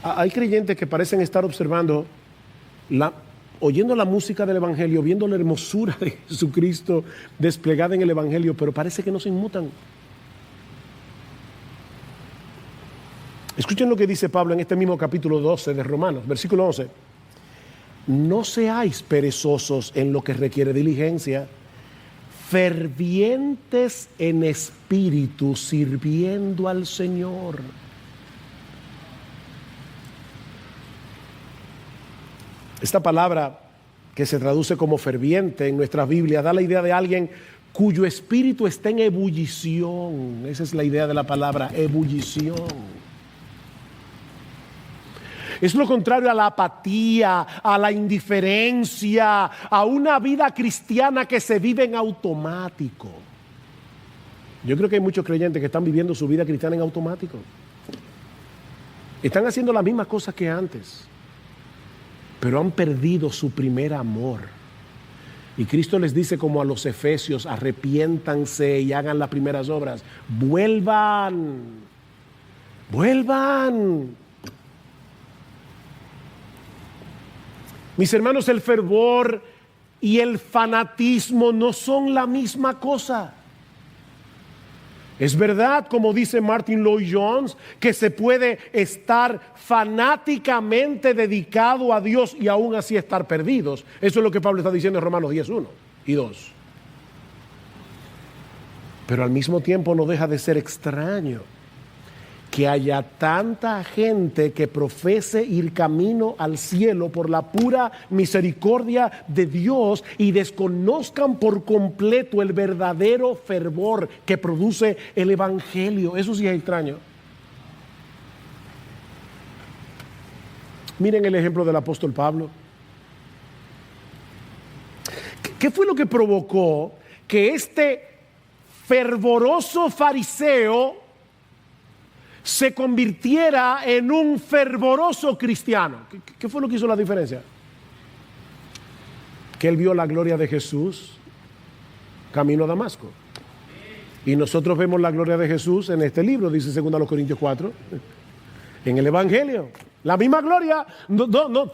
Hay creyentes que parecen estar observando, oyendo la música del Evangelio, viendo la hermosura de Jesucristo desplegada en el Evangelio, pero parece que no se inmutan. Escuchen lo que dice Pablo en este mismo capítulo 12 de Romanos, versículo 11. No seáis perezosos en lo que requiere diligencia, fervientes en espíritu, sirviendo al Señor. Esta palabra, que se traduce como ferviente en nuestras Biblias, da la idea de alguien cuyo espíritu está en ebullición. Esa es la idea de la palabra, ebullición. Es lo contrario a la apatía, a la indiferencia, a una vida cristiana que se vive en automático. Yo creo que hay muchos creyentes que están viviendo su vida cristiana en automático. Están haciendo las mismas cosas que antes, pero han perdido su primer amor. Y Cristo les dice como a los efesios: arrepiéntanse y hagan las primeras obras. Vuelvan. Mis hermanos, el fervor y el fanatismo no son la misma cosa. Es verdad, como dice Martin Lloyd-Jones, que se puede estar fanáticamente dedicado a Dios y aún así estar perdidos. Eso es lo que Pablo está diciendo en Romanos 10:1 y 2. Pero al mismo tiempo no deja de ser extraño que haya tanta gente que profese ir camino al cielo por la pura misericordia de Dios y desconozcan por completo el verdadero fervor que produce el Evangelio. Eso sí es extraño. Miren el ejemplo del apóstol Pablo. ¿Qué fue lo que provocó que este fervoroso fariseo se convirtiera en un fervoroso cristiano? ¿Qué fue lo que hizo la diferencia? Que él vio la gloria de Jesús camino a Damasco. Y nosotros vemos la gloria de Jesús en este libro, dice 2 Corintios 4, en el Evangelio. La misma gloria.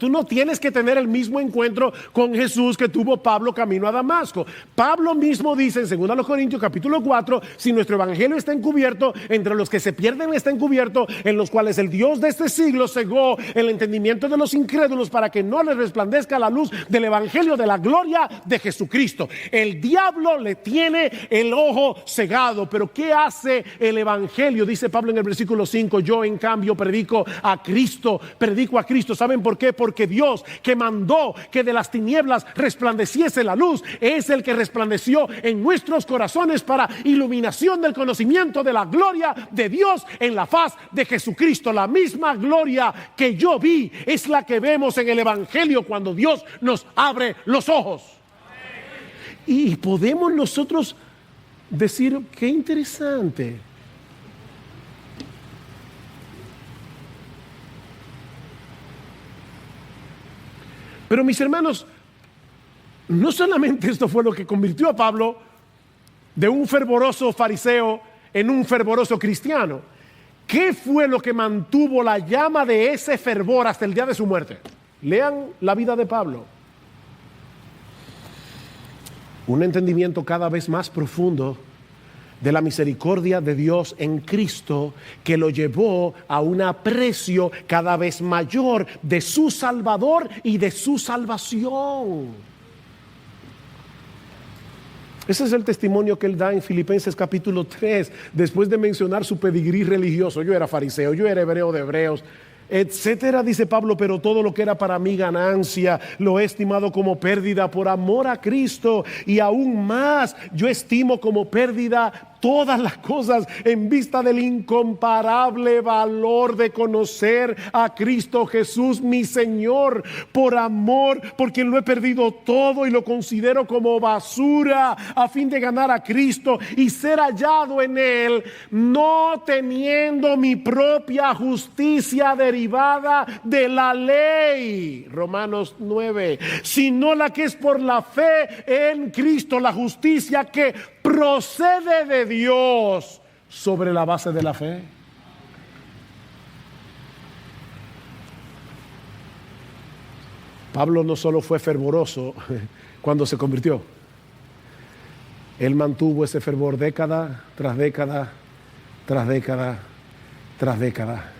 Tú no tienes que tener el mismo encuentro con Jesús que tuvo Pablo camino a Damasco. Pablo mismo dice en 2 Corintios capítulo 4, si nuestro evangelio está encubierto, entre los que se pierden está encubierto, en los cuales el Dios de este siglo cegó el entendimiento de los incrédulos para que no les resplandezca la luz del evangelio de la gloria de Jesucristo. El diablo le tiene el ojo cegado. Pero ¿qué hace el evangelio? Dice Pablo en el versículo 5, yo en cambio predico a Cristo. ¿Saben por qué? Porque Dios, que mandó que de las tinieblas resplandeciese la luz, es el que resplandeció en nuestros corazones para iluminación del conocimiento de la gloria de Dios en la faz de Jesucristo. La misma gloria que yo vi es la que vemos en el evangelio cuando Dios nos abre los ojos. Y podemos nosotros decir, qué interesante. Pero mis hermanos, no solamente esto fue lo que convirtió a Pablo de un fervoroso fariseo en un fervoroso cristiano. ¿Qué fue lo que mantuvo la llama de ese fervor hasta el día de su muerte? Lean la vida de Pablo. Un entendimiento cada vez más profundo de la misericordia de Dios en Cristo, que lo llevó a un aprecio cada vez mayor de su Salvador y de su salvación. Ese es el testimonio que él da en Filipenses capítulo 3, después de mencionar su pedigrí religioso. Yo era fariseo, yo era hebreo de hebreos, etcétera, dice Pablo, pero todo lo que era para mí ganancia lo he estimado como pérdida por amor a Cristo, y aún más yo estimo como pérdida todas las cosas en vista del incomparable valor de conocer a Cristo Jesús mi Señor. Por amor, por quien lo he perdido todo y lo considero como basura a fin de ganar a Cristo y ser hallado en Él, no teniendo mi propia justicia derivada de la ley, Romanos 9, sino la que es por la fe en Cristo, la justicia que procede de Dios sobre la base de la fe. Pablo no solo fue fervoroso cuando se convirtió, él mantuvo ese fervor década tras década, tras década, tras década,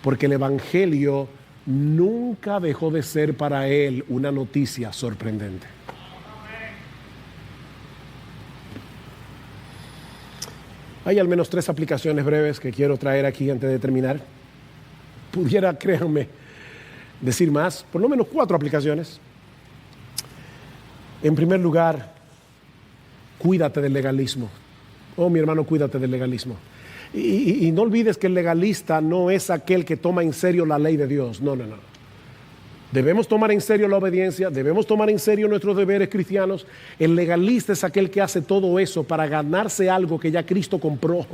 porque el evangelio nunca dejó de ser para él una noticia sorprendente. Hay al menos 3 aplicaciones breves que quiero traer aquí antes de terminar. Pudiera, créanme, decir más, por lo menos 4 aplicaciones. En primer lugar, cuídate del legalismo. Oh, mi hermano, cuídate del legalismo. Y no olvides que el legalista no es aquel que toma en serio la ley de Dios. No. Debemos tomar en serio la obediencia, debemos tomar en serio nuestros deberes cristianos. El legalista es aquel que hace todo eso para ganarse algo que ya Cristo compró.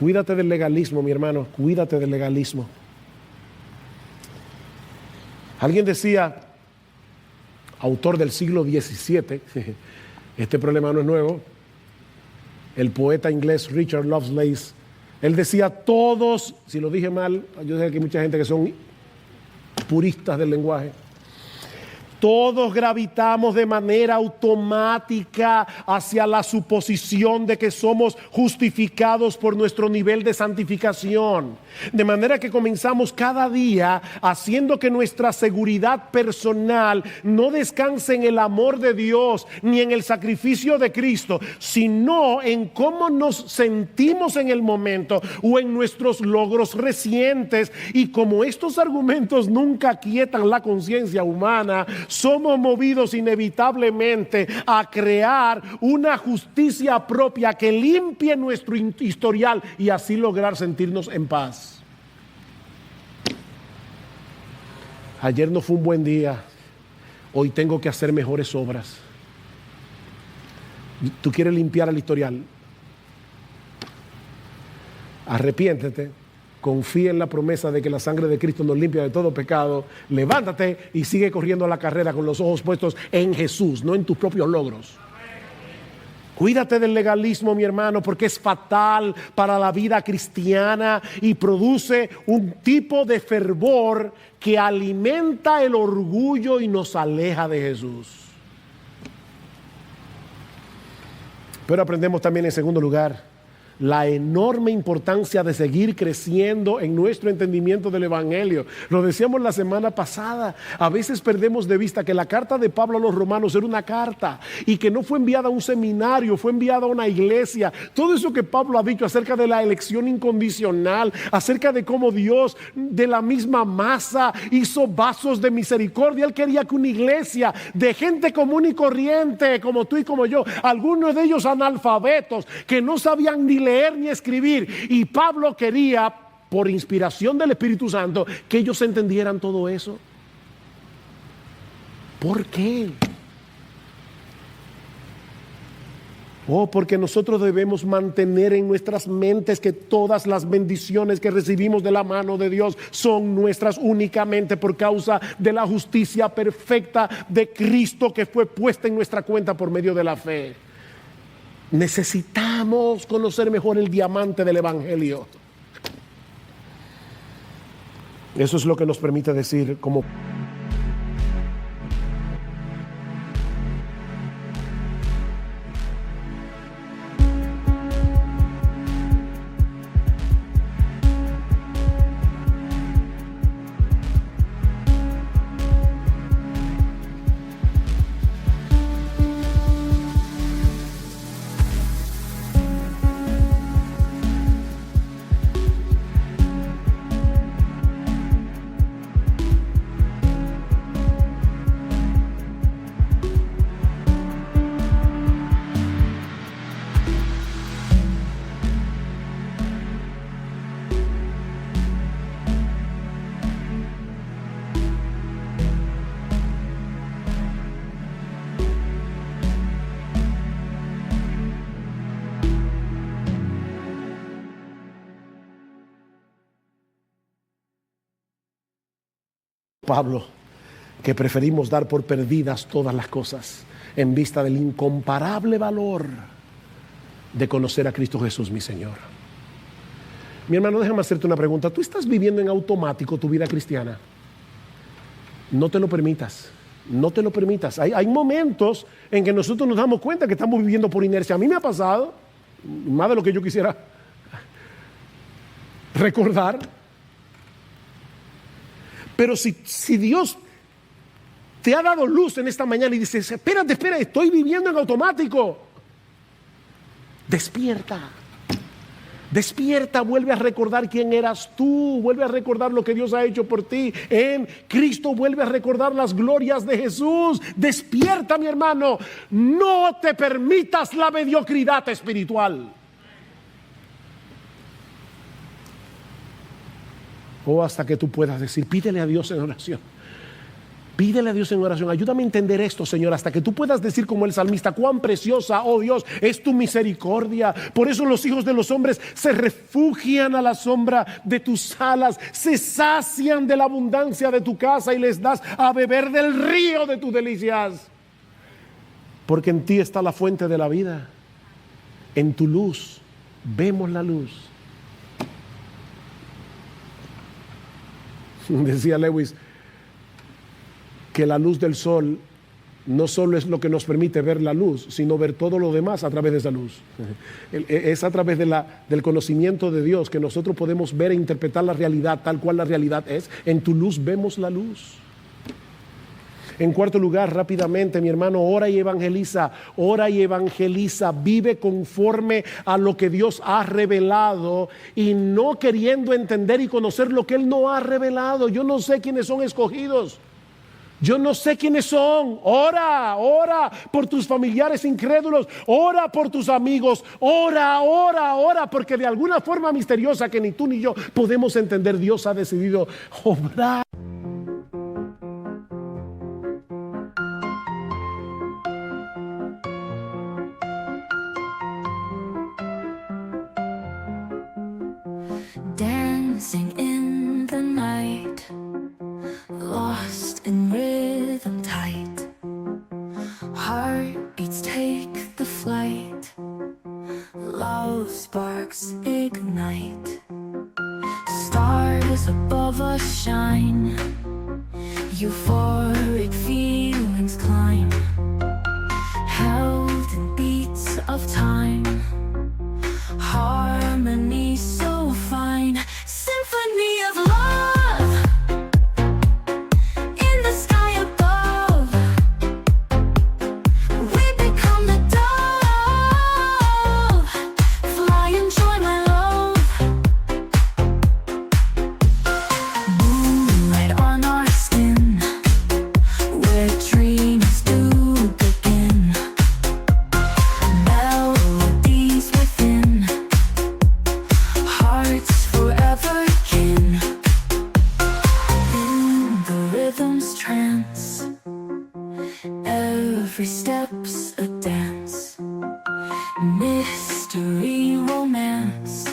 Cuídate del legalismo, mi hermano, cuídate del legalismo. Alguien decía, autor del siglo XVII, este problema no es nuevo, el poeta inglés Richard Lovelace, él decía, todos, si lo dije mal, yo sé que hay mucha gente que son puristas del lenguaje, todos gravitamos de manera automática hacia la suposición de que somos justificados por nuestro nivel de santificación. De manera que comenzamos cada día haciendo que nuestra seguridad personal no descanse en el amor de Dios ni en el sacrificio de Cristo, sino en cómo nos sentimos en el momento o en nuestros logros recientes. Y como estos argumentos nunca quietan la conciencia humana, somos movidos inevitablemente a crear una justicia propia que limpie nuestro historial y así lograr sentirnos en paz. Ayer no fue un buen día, hoy tengo que hacer mejores obras. ¿Tú quieres limpiar el historial? Arrepiéntete, confía en la promesa de que la sangre de Cristo nos limpia de todo pecado, levántate y sigue corriendo la carrera con los ojos puestos en Jesús, no en tus propios logros. Cuídate del legalismo, mi hermano, porque es fatal para la vida cristiana y produce un tipo de fervor que alimenta el orgullo y nos aleja de Jesús. Pero aprendemos también, en segundo lugar, la enorme importancia de seguir creciendo en nuestro entendimiento del Evangelio. Lo decíamos la semana pasada, a veces perdemos de vista que la carta de Pablo a los romanos era una carta y que no fue enviada a un seminario, fue enviada a una iglesia. Todo eso que Pablo ha dicho acerca de la elección incondicional, acerca de cómo Dios de la misma masa hizo vasos de misericordia. Él quería que una iglesia de gente común y corriente como tú y como yo, algunos de ellos analfabetos que no sabían ni leer ni escribir, y Pablo quería, por inspiración del Espíritu Santo, que ellos entendieran todo eso. ¿Por qué? Porque nosotros debemos mantener en nuestras mentes que todas las bendiciones que recibimos de la mano de Dios son nuestras únicamente por causa de la justicia perfecta de Cristo que fue puesta en nuestra cuenta por medio de la fe. Necesitamos conocer mejor el diamante del Evangelio. Eso es lo que nos permite decir como Pablo, que preferimos dar por perdidas todas las cosas en vista del incomparable valor de conocer a Cristo Jesús, mi Señor. Mi hermano, déjame hacerte una pregunta. ¿Tú estás viviendo en automático tu vida cristiana? No te lo permitas. No te lo permitas. Hay momentos en que nosotros nos damos cuenta que estamos viviendo por inercia. A mí me ha pasado, más de lo que yo quisiera recordar. Pero si Dios te ha dado luz en esta mañana y dices, espera, estoy viviendo en automático. Despierta. Despierta, vuelve a recordar quién eras tú, vuelve a recordar lo que Dios ha hecho por ti en Cristo, vuelve a recordar las glorias de Jesús. Despierta, mi hermano, no te permitas la mediocridad espiritual. Hasta que tú puedas decir, pídele a Dios en oración. Pídele a Dios en oración, ayúdame a entender esto, Señor, hasta que tú puedas decir como el salmista, cuán preciosa, oh Dios, es tu misericordia. Por eso los hijos de los hombres se refugian a la sombra de tus alas, se sacian de la abundancia de tu casa y les das a beber del río de tus delicias. Porque en ti está la fuente de la vida. En tu luz vemos la luz. Decía Lewis que la luz del sol no solo es lo que nos permite ver la luz, sino ver todo lo demás a través de esa luz. Es a través del conocimiento de Dios que nosotros podemos ver e interpretar la realidad tal cual la realidad es. En tu luz vemos la luz. En cuarto lugar, rápidamente, mi hermano, ora y evangeliza, vive conforme a lo que Dios ha revelado y no queriendo entender y conocer lo que Él no ha revelado. Yo no sé quiénes son escogidos. Yo no sé quiénes son. Ora por tus familiares incrédulos, ora por tus amigos, ora, porque de alguna forma misteriosa que ni tú ni yo podemos entender, Dios ha decidido obrar. Dancing in the night, lost in rhythm tight, heartbeats take the flight, love sparks ignite, stars above us shine, euphoric feelings climb, held in beats of time, harmony so fine, symphony of love in the sky above. We become the dove, fly and join my love. Moonlight on our skin, where dreams do begin. Melodies within, hearts forever kin. In the rhythm's trance, every step's a dance. Mystery, romance,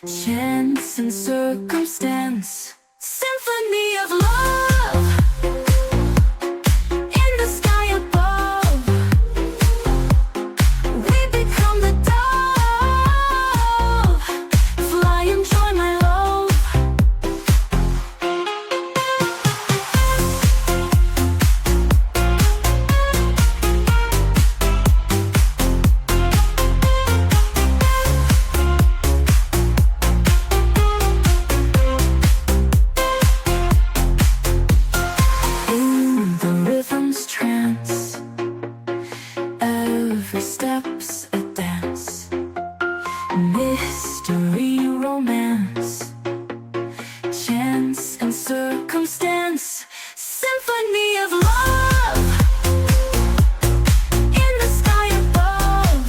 chance and circumstance. Symphony of love in the sky above. We become the dove, fly and join my love. In the rhythm's trance, every step's a dance. Mystery, romance, chance and circumstance. Symphony of love in the sky above.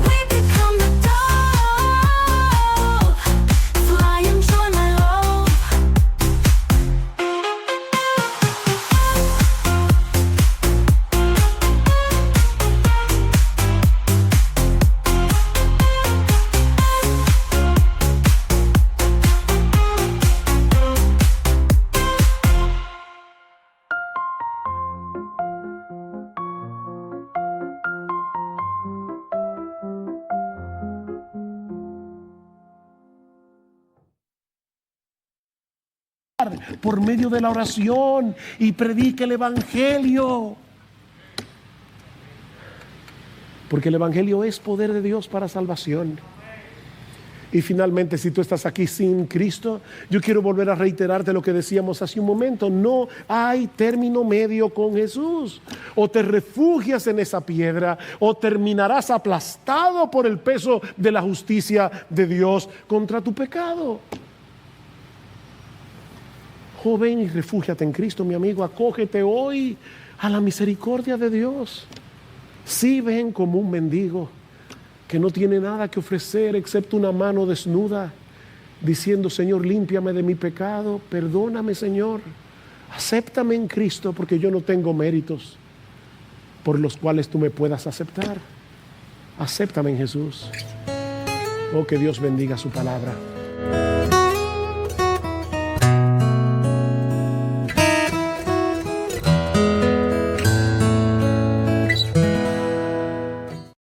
We become the dove, fly and join my love. Por medio de la oración y predique el evangelio. Porque el evangelio es poder de Dios para salvación. Y finalmente, si tú estás aquí sin Cristo, yo quiero volver a reiterarte lo que decíamos hace un momento. No hay término medio con Jesús. O te refugias en esa piedra o terminarás aplastado por el peso de la justicia de Dios contra tu pecado. Joven, y refúgiate en Cristo, mi amigo. Acógete hoy a la misericordia de Dios. Si ven como un mendigo que no tiene nada que ofrecer excepto una mano desnuda diciendo: Señor, límpiame de mi pecado, perdóname, Señor, acéptame en Cristo, porque yo no tengo méritos por los cuales tú me puedas aceptar. Acéptame en Jesús. Oh, que Dios bendiga su palabra.